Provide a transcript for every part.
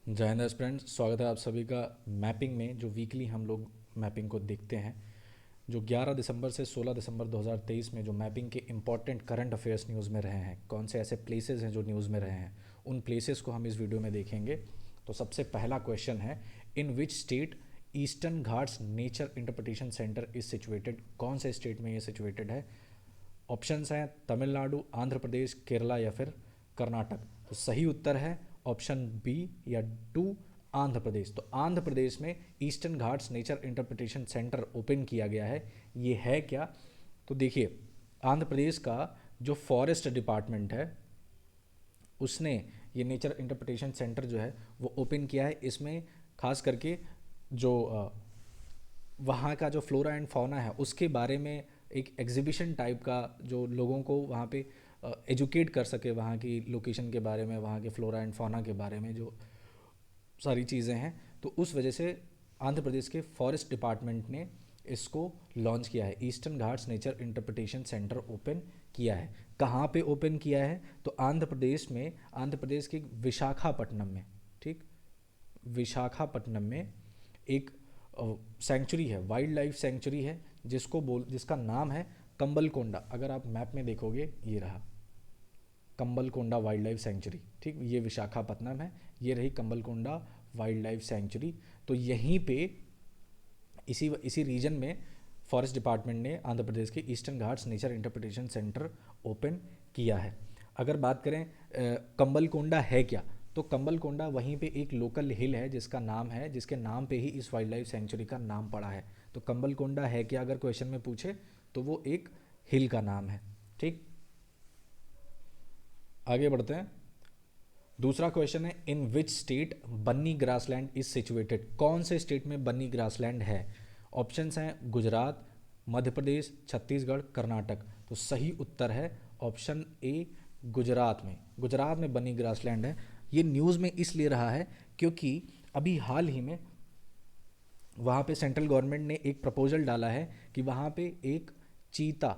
जय हिंद फ्रेंड्स, स्वागत है आप सभी का मैपिंग में। जो वीकली हम लोग मैपिंग को देखते हैं, जो 11 दिसंबर से 16 दिसंबर 2023 में जो मैपिंग के इम्पॉर्टेंट करंट अफेयर्स न्यूज़ में रहे हैं, कौन से ऐसे प्लेसेस हैं जो न्यूज़ में रहे हैं, उन प्लेसेस को हम इस वीडियो में देखेंगे। तो सबसे पहला क्वेश्चन है, in which state Eastern Ghats nature interpretation centre is situated. कौन से स्टेट में ये सिचुएटेड है? ऑप्शंस हैं तमिलनाडु, आंध्र प्रदेश, केरला या फिर कर्नाटक। तो सही उत्तर है ऑप्शन बी या टू, आंध्र प्रदेश। तो आंध्र प्रदेश में eastern Ghats nature interpretation centre open किया गया है। ये है क्या? तो देखिए, आंध्र प्रदेश का जो फॉरेस्ट डिपार्टमेंट है उसने ये नेचर इंटरप्रिटेशन सेंटर जो है वो ओपन किया है। इसमें खास करके जो वहाँ का जो फ्लोरा एंड फौना है उसके बारे में एक एग्जीबिशन टाइप का, जो लोगों को वहाँ पे एजुकेट कर सके, वहाँ की लोकेशन के बारे में, वहाँ के फ्लोरा एंड फौना के बारे में जो सारी चीज़ें हैं। तो उस वजह से आंध्र प्रदेश के फॉरेस्ट डिपार्टमेंट ने इसको लॉन्च किया है, eastern Ghats nature interpretation centre open किया है। कहाँ पे ओपन किया है? तो आंध्र प्रदेश में, आंध्र प्रदेश के विशाखापट्टनम में। ठीक, विशाखापट्टनम में एक सेंचुरी है, वाइल्ड लाइफ सेंचुरी है, जिसका नाम है कंबलकोंडा। अगर आप मैप में देखोगे, ये रहा कंबलकोंडा वाइल्ड लाइफ सेंचुरी। ठीक, ये विशाखापट्टनम है, ये रही कंबलकोंडा वाइल्ड लाइफ सेंचुरी। तो यहीं पे इसी इसी रीजन में फॉरेस्ट डिपार्टमेंट ने आंध्र प्रदेश के eastern Ghats nature interpretation centre open किया है। अगर बात करें कंबलकोंडा है क्या, तो कंबलकोंडा वहीं पे एक लोकल हिल है जिसका नाम है, जिसके नाम पे ही इस वाइल्ड लाइफ सेंचुरी का नाम पड़ा है। तो कंबलकोंडा है क्या अगर क्वेश्चन में पूछे तो वो एक हिल का नाम है। ठीक, आगे बढ़ते हैं। दूसरा क्वेश्चन है, in which state Banni grassland is situated. कौन से स्टेट में बन्नी ग्रासलैंड है? ऑप्शंस हैं गुजरात, मध्य प्रदेश, छत्तीसगढ़, कर्नाटक। तो सही उत्तर है ऑप्शन ए, गुजरात में। गुजरात में बन्नी ग्रासलैंड है। ये न्यूज़ में इसलिए रहा है क्योंकि अभी हाल ही में वहाँ पे सेंट्रल गवर्नमेंट ने एक प्रपोजल डाला है कि वहाँ पे एक चीता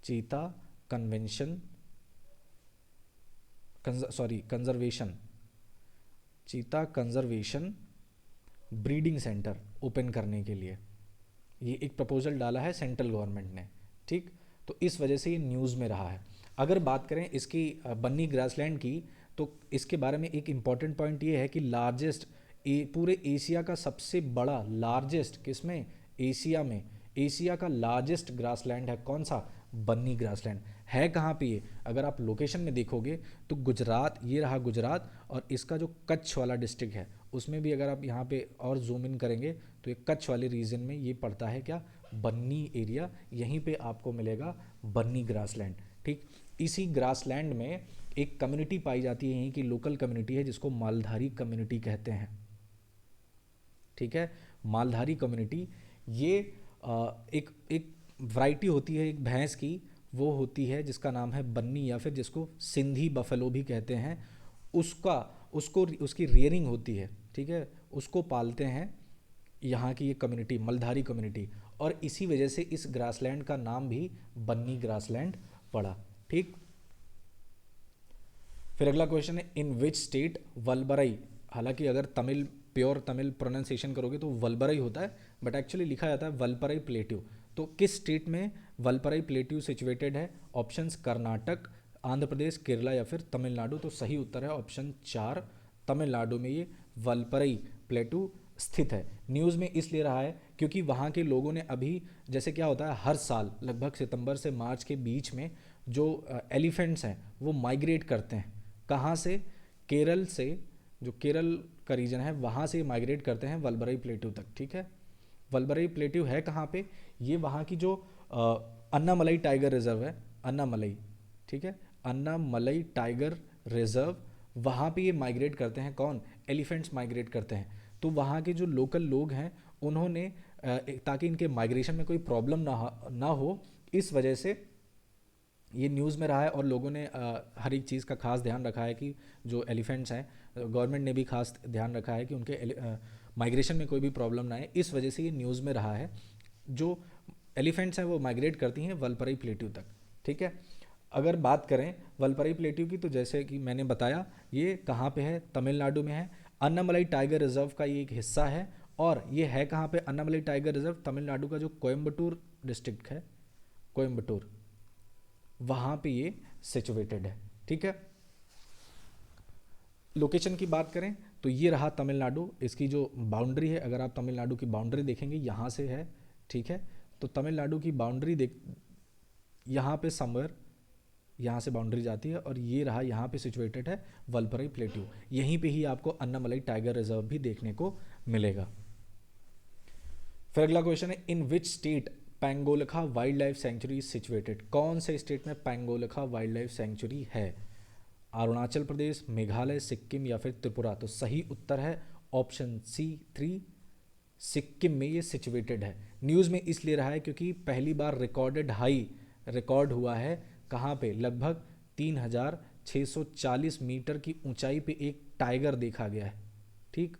चीता कन्वेंशन कंजर्वेशन चीता कंजर्वेशन ब्रीडिंग सेंटर ओपन करने के लिए ये एक प्रपोजल डाला है सेंट्रल गवर्नमेंट ने। ठीक, तो इस वजह से ये न्यूज़ में रहा है। अगर बात करें इसकी बन्नी ग्रासलैंड की, तो इसके बारे में एक इम्पॉर्टेंट पॉइंट ये है कि लार्जेस्ट, पूरे एशिया का सबसे बड़ा, लार्जेस्ट किसमें? एशिया में। एशिया का लार्जेस्ट ग्रासलैंड है कौन सा? बन्नी ग्रासलैंड। है कहाँ पे ये? अगर आप लोकेशन में देखोगे तो गुजरात, ये रहा गुजरात, और इसका जो कच्छ वाला डिस्ट्रिक्ट है उसमें भी अगर आप यहाँ पे और जूम इन करेंगे तो ये कच्छ वाले रीजन में ये पड़ता है क्या? बन्नी एरिया। यहीं पे आपको मिलेगा बन्नी ग्रासलैंड। ठीक, इसी ग्रासलैंड में एक कम्युनिटी पाई जाती है, यहीं की लोकल कम्युनिटी है जिसको मालधारी कम्युनिटी कहते हैं। ठीक है, मालधारी कम्युनिटी। ये एक एक वैरायटी होती है एक भैंस की, वो होती है जिसका नाम है बन्नी, या फिर जिसको सिंधी बफेलो भी कहते हैं। उसका उसको उसकी रियरिंग होती है। ठीक है, उसको पालते हैं यहाँ की ये कम्युनिटी, मलधारी कम्युनिटी, और इसी वजह से इस ग्रासलैंड का नाम भी बन्नी ग्रासलैंड पड़ा। ठीक, फिर अगला क्वेश्चन है, इन विच स्टेट वल्बरई। हालांकि अगर तमिल, प्योर तमिल प्रोनाउंसिएशन करोगे तो वल्बरई होता है, बट एक्चुअली लिखा जाता है वल्परई प्लेट्यू। तो किस स्टेट में वल्परई प्लेट्यू सिचुएटेड है? ऑप्शंस कर्नाटक, आंध्र प्रदेश, केरला या फिर तमिलनाडु। तो सही उत्तर है ऑप्शन 4, तमिलनाडु में ये वल्परई प्लेट्यू स्थित है। न्यूज़ में इसलिए रहा है क्योंकि वहाँ के लोगों ने अभी, जैसे क्या होता है हर साल लगभग सितंबर से मार्च के बीच में जो एलिफेंट्स हैं वो माइग्रेट करते हैं। कहाँ से? केरल से, जो केरल का रीजन है वहाँ से माइग्रेट करते हैं वल्बरई प्लेट्यू तक। ठीक है, वल्बरई प्लेट्यू है कहाँ पे? ये वहाँ की जो अन्नामलई टाइगर रिजर्व है, अन्नामलई। ठीक है, अन्नामलई टाइगर रिजर्व, वहाँ पे ये माइग्रेट करते हैं। कौन? एलिफेंट्स माइग्रेट करते हैं। तो वहाँ के जो लोकल लोग हैं उन्होंने ताकि इनके माइग्रेशन में कोई प्रॉब्लम ना हो, इस वजह से ये न्यूज़ में रहा है, और लोगों ने हर एक चीज़ का खास ध्यान रखा है कि जो एलिफेंट्स हैं, गवर्नमेंट ने भी खास ध्यान रखा है कि उनके माइग्रेशन में कोई भी प्रॉब्लम ना आए। इस वजह से ये न्यूज़ में रहा है। जो एलिफेंट्स हैं वो माइग्रेट करती हैं वल्परई प्लेट्यू तक। ठीक है, अगर बात करें वलपराई प्लेट्यू की, तो जैसे कि मैंने बताया ये कहाँ पे है, तमिलनाडु में है। अन्नामलाई टाइगर रिजर्व का ये एक हिस्सा है, और ये है कहाँ पे, अन्नामलाई टाइगर रिजर्व तमिलनाडु का जो कोयम्बटूर डिस्ट्रिक्ट है, कोयम्बटूर, वहाँ पे ये सिचुएटेड है। ठीक है, लोकेशन की बात करें तो ये रहा तमिलनाडु, इसकी जो बाउंड्री है, अगर आप तमिलनाडु की बाउंड्री देखेंगे यहाँ से है। ठीक है, तो तमिलनाडु की बाउंड्री देख, यहाँ पे समवेयर यहाँ से बाउंड्री जाती है, और ये रहा यहाँ पे सिचुएटेड है वलपराई प्लेट्यू। यहीं पे ही आपको अन्नामलाई टाइगर रिजर्व भी देखने को मिलेगा। फिर अगला क्वेश्चन है, in which state Pangolakha wild life sanctuary situated, कौन से स्टेट में पैंगोलखा वाइल्ड लाइफ सेंचुरी है? अरुणाचल प्रदेश, मेघालय, सिक्किम या फिर त्रिपुरा? तो सही उत्तर है ऑप्शन सी 3, सिक्किम में ये सिचुएटेड है। न्यूज़ में इसलिए रहा है क्योंकि पहली बार रिकॉर्डेड हाई रिकॉर्ड हुआ है कहाँ पे, लगभग 3640 मीटर की ऊंचाई पे एक टाइगर देखा गया है। ठीक,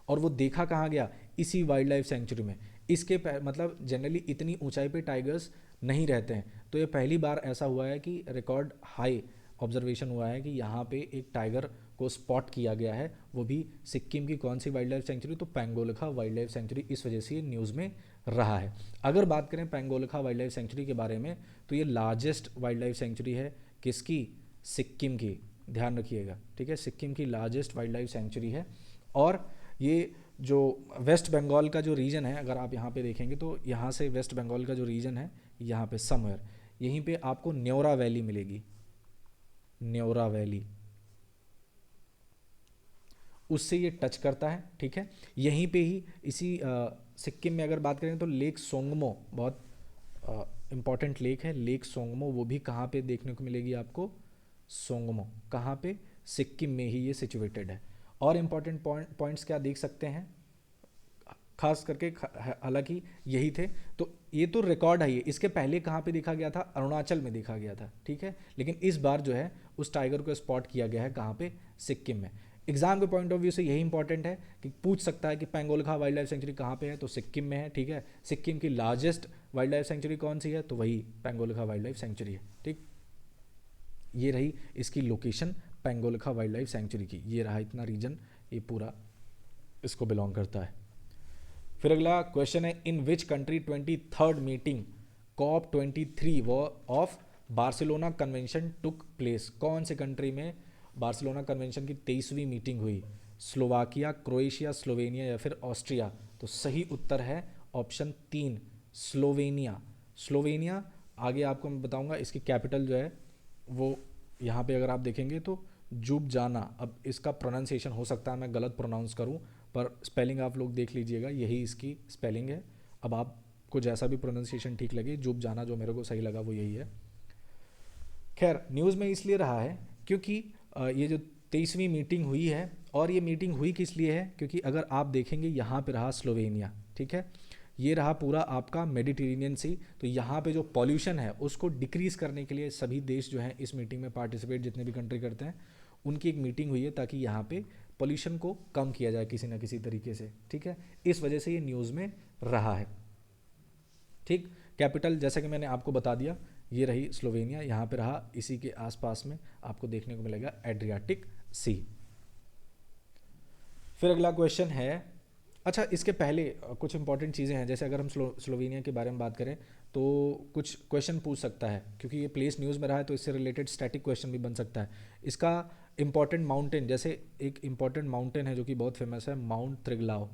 और वो देखा कहाँ गया, इसी वाइल्ड लाइफ सेंचुरी में। इसके मतलब जनरली इतनी ऊंचाई पे टाइगर्स नहीं रहते हैं, तो ये पहली बार ऐसा हुआ है कि रिकॉर्ड हाई ऑब्जर्वेशन हुआ है कि यहाँ पे एक टाइगर को स्पॉट किया गया है, वो भी सिक्किम की कौन सी वाइल्ड लाइफ सेंचुरी, तो पैंगोलखा वाइल्ड लाइफ सेंचुरी। इस वजह से ये न्यूज़ में रहा है। अगर बात करें पैंगोलखा वाइल्ड लाइफ सेंचुरी के बारे में, तो ये लार्जेस्ट वाइल्ड लाइफ सेंचुरी है, किसकी, सिक्किम की, ध्यान रखिएगा। ठीक है, सिक्किम की लार्जेस्ट वाइल्ड लाइफ सेंचुरी है। और ये जो वेस्ट बंगाल का जो रीजन है, अगर आप यहाँ पे देखेंगे तो यहाँ से वेस्ट बंगाल का जो रीजन है, यहाँ पे समवेयर यहीं पे आपको न्योरा वैली मिलेगी, न्योरा वैली, उससे ये टच करता है। ठीक है, यहीं पे ही इसी सिक्किम में अगर बात करें तो लेक सोंगमो बहुत इम्पॉर्टेंट लेक है, लेक सोंगमो, वो भी कहाँ पे देखने को मिलेगी आपको, सोंगमो, कहाँ पे, सिक्किम में ही ये सिचुएटेड है। और इम्पॉर्टेंट पॉइंट्स क्या देख सकते हैं, खास करके हालांकि यही थे, तो ये तो रिकॉर्ड है, ये इसके पहले कहाँ पे देखा गया था, अरुणाचल में देखा गया था। ठीक है, लेकिन इस बार जो है उस टाइगर को स्पॉट किया गया है कहाँ पे, सिक्किम में। एग्जाम के पॉइंट ऑफ व्यू से यही इंपॉर्टेंट है कि पूछ सकता है कि पैंगोलखा वाइल्ड लाइफ सेंचुरी कहाँ पे है, तो सिक्किम में है। ठीक है, सिक्किम की लार्जेस्ट वाइल्ड लाइफ सेंचुरी कौन सी है, तो वही पैंगोलखा वाइल्ड लाइफ सेंचुरी है। ठीक, ये रही इसकी लोकेशन पैंगोलखा वाइल्ड लाइफ सेंचुरी की, ये रहा इतना रीजन, ये पूरा इसको बिलोंग करता है। फिर अगला क्वेश्चन है, in which country 23rd meeting COP23 of Barcelona convention took place, कौन से कंट्री में बार्सिलोना कन्वेंशन की 23वीं मीटिंग हुई, स्लोवाकिया, क्रोएशिया, स्लोवेनिया या फिर ऑस्ट्रिया? तो सही उत्तर है ऑप्शन 3, स्लोवेनिया। स्लोवेनिया, आगे आपको मैं बताऊंगा, इसकी कैपिटल जो है वो यहाँ पे अगर आप देखेंगे तो जुबजाना। अब इसका प्रोनाउंसिएशन हो सकता है मैं गलत प्रोनाउंस करूँ, पर स्पेलिंग आप लोग देख लीजिएगा, यही इसकी स्पेलिंग है। अब आपको जैसा भी प्रोनाउंसिएशन ठीक लगे, जुबजाना जो मेरे को सही लगा वो यही है। खैर, न्यूज़ में इसलिए रहा है क्योंकि ये जो 23वीं मीटिंग हुई है, और ये मीटिंग हुई किस लिए है, क्योंकि अगर आप देखेंगे यहाँ पे रहा स्लोवेनिया। ठीक है, ये रहा पूरा आपका मेडिटेरेनियन सी, तो यहाँ पे जो पॉल्यूशन है उसको डिक्रीज करने के लिए सभी देश जो हैं इस मीटिंग में पार्टिसिपेट, जितने भी कंट्री करते हैं उनकी एक मीटिंग हुई है ताकि यहाँ पे पॉल्यूशन को कम किया जाए किसी ना किसी तरीके से। ठीक है, इस वजह से ये न्यूज़ में रहा है। ठीक, कैपिटल जैसा कि मैंने आपको बता दिया, ये रही स्लोवेनिया, यहाँ पे रहा, इसी के आसपास में आपको देखने को मिलेगा एड्रियाटिक सी। फिर अगला क्वेश्चन है, अच्छा इसके पहले कुछ इंपॉर्टेंट चीज़ें हैं, जैसे अगर हम स्लोवेनिया के बारे में बात करें तो कुछ क्वेश्चन पूछ सकता है, क्योंकि ये प्लेस न्यूज़ में रहा है तो इससे रिलेटेड स्टैटिक क्वेश्चन भी बन सकता है। इसका इंपॉर्टेंट माउंटेन, जैसे एक इंपॉर्टेंट माउंटेन है जो कि बहुत फेमस है, माउंट त्रिगलाव।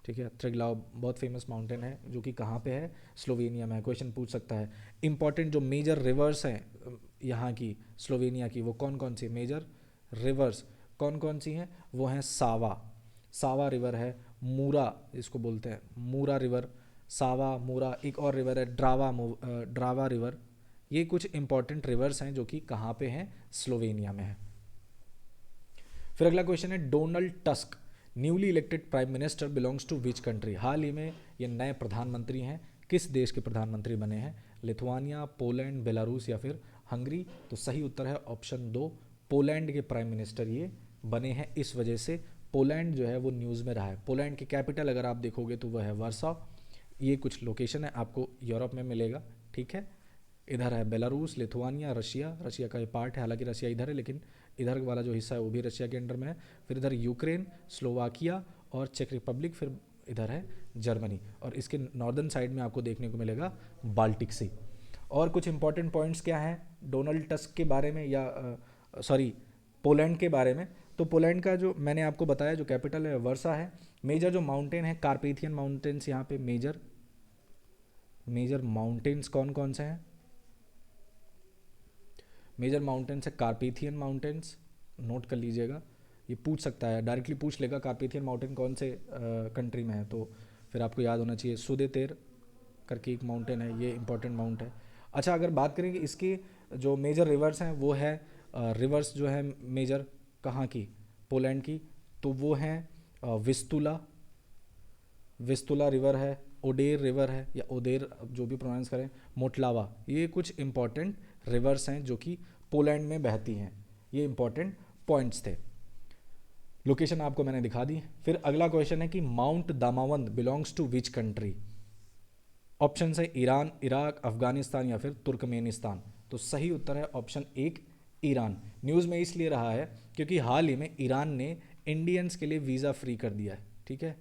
ठीक है, त्रिगलाव बहुत फेमस माउंटेन है जो कि कहाँ पे है, स्लोवेनिया में है, क्वेश्चन पूछ सकता है। इंपॉर्टेंट जो मेजर रिवर्स हैं यहाँ की स्लोवेनिया की, वो कौन कौन सी मेजर रिवर्स कौन कौन सी हैं, वो हैं सावा, सावा रिवर है, मूरा इसको बोलते हैं, मूरा रिवर, सावा, मूरा, एक और रिवर है ड्रावा, ड्रावा रिवर। ये कुछ इंपॉर्टेंट रिवर्स हैं जो कि कहाँ पे हैं, स्लोवेनिया में है। फिर अगला क्वेश्चन है, Donald Tusk newly elected prime minister belongs to which country, हाल ही में ये नए प्रधानमंत्री हैं, किस देश के प्रधानमंत्री बने हैं, लिथुआनिया, पोलैंड, बेलारूस या फिर हंगरी? तो सही उत्तर है ऑप्शन 2, पोलैंड के प्राइम मिनिस्टर ये बने हैं। इस वजह से पोलैंड जो है वो न्यूज़ में रहा है। पोलैंड की कैपिटल अगर आप देखोगे तो वह है वार्सा। ये कुछ लोकेशन है, आपको यूरोप में मिलेगा। ठीक है, इधर है बेलारूस, लिथुआनिया, रशिया, रशिया का ये पार्ट है, हालांकि रशिया इधर है लेकिन इधर वाला जो हिस्सा है वो भी रशिया के अंडर में है। फिर इधर यूक्रेन, स्लोवाकिया और चेक रिपब्लिक, फिर इधर है जर्मनी, और इसके नॉर्दर्न साइड में आपको देखने को मिलेगा बाल्टिक सी। और कुछ इंपॉर्टेंट पॉइंट्स क्या हैं डोनाल्ड टस्क के बारे में, या सॉरी पोलैंड के बारे में। तो पोलैंड का जो मैंने आपको बताया जो कैपिटल है वर्सा है। मेजर जो माउंटेन है कार्पेथियन माउंटेन्स, यहाँ पे मेजर माउंटेन्स कौन कौन से हैं? मेजर माउंटेन्स है कार्पेथियन माउंटेन्स, नोट कर लीजिएगा, ये पूछ सकता है, डायरेक्टली पूछ लेगा कार्पेथियन माउंटेन कौन से कंट्री में है, तो फिर आपको याद होना चाहिए। सुदेतेर करके एक माउंटेन है, ये इंपॉर्टेंट माउंट है। अच्छा, अगर बात करेंगे इसकी जो मेजर रिवर्स हैं वो है रिवर्स जो है मेजर कहाँ की, पोलैंड की, तो वो हैं विस्तुला रिवर है, ओडेर रिवर है, या ओदेर जो भी प्रोनाउंस करें, मोटलावा, ये कुछ इंपॉर्टेंट रिवर्स हैं जो कि पोलैंड में बहती हैं। ये इंपॉर्टेंट पॉइंट्स थे। लोकेशन आपको मैंने दिखा दी। फिर अगला क्वेश्चन है कि mount Damavand belongs to which country? Option है ईरान, इराक, अफगानिस्तान या फिर तुर्कमेनिस्तान। तो सही उत्तर है ऑप्शन 1 ईरान। न्यूज़ में इसलिए रहा है क्योंकि हाल ही में ईरान ने इंडियंस के लिए वीज़ा फ्री कर दिया है। ठीक है,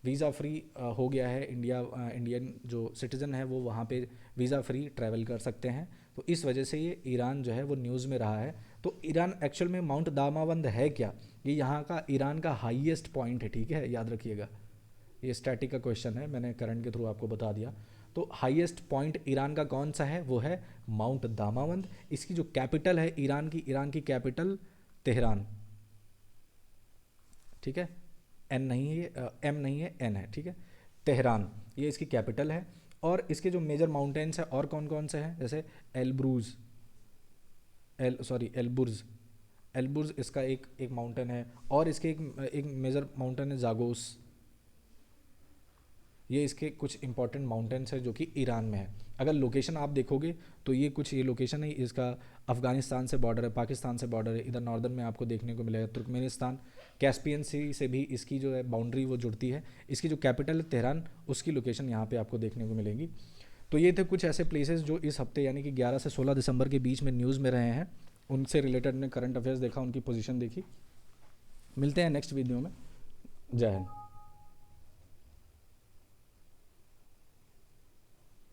वीज़ा फ्री हो गया है, इंडियन जो सिटीज़न है वो वहाँ पे वीज़ा फ्री ट्रैवल कर सकते हैं, तो इस वजह से ये ईरान जो है वो न्यूज़ में रहा है। तो ईरान एक्चुअल में माउंट दामावंद है क्या? ये यहाँ का ईरान का हाईएस्ट पॉइंट है। ठीक है, याद रखिएगा, ये स्टैटिक का क्वेश्चन है, मैंने करंट के थ्रू आपको बता दिया। तो हाईएस्ट पॉइंट ईरान का कौन सा है? वो है माउंट दामावंद। इसकी जो कैपिटल है ईरान की कैपिटल तेहरान। ठीक है, एन नहीं है, एम नहीं है, एन है। ठीक है, तेहरान ये इसकी कैपिटल है। और इसके जो मेजर माउंटेन्स हैं और कौन कौन से हैं, जैसे एलबुर्ज इसका एक माउंटेन है, और इसके एक मेजर माउंटेन है जागोस। ये इसके कुछ इंपॉर्टेंट माउंटेन्स है जो कि ईरान में है। अगर लोकेशन आप देखोगे तो ये लोकेशन है, इसका अफगानिस्तान से बॉर्डर है, पाकिस्तान से बॉर्डर है, इधर नॉर्दर्न में आपको देखने को मिलेगा तुर्कमेनिस्तान, कैस्पियन सी से भी इसकी जो है बाउंड्री वो जुड़ती है। इसकी जो कैपिटल है तेहरान, उसकी लोकेशन यहाँ पे आपको देखने को मिलेगी। तो ये थे कुछ ऐसे प्लेसेस जो इस हफ्ते यानी कि 11 से 16 दिसंबर के बीच में न्यूज़ में रहे हैं, उनसे रिलेटेड ने करंट अफेयर्स देखा, उनकी पोजीशन देखी। मिलते हैं नेक्स्ट वीडियो में। जय हिंद।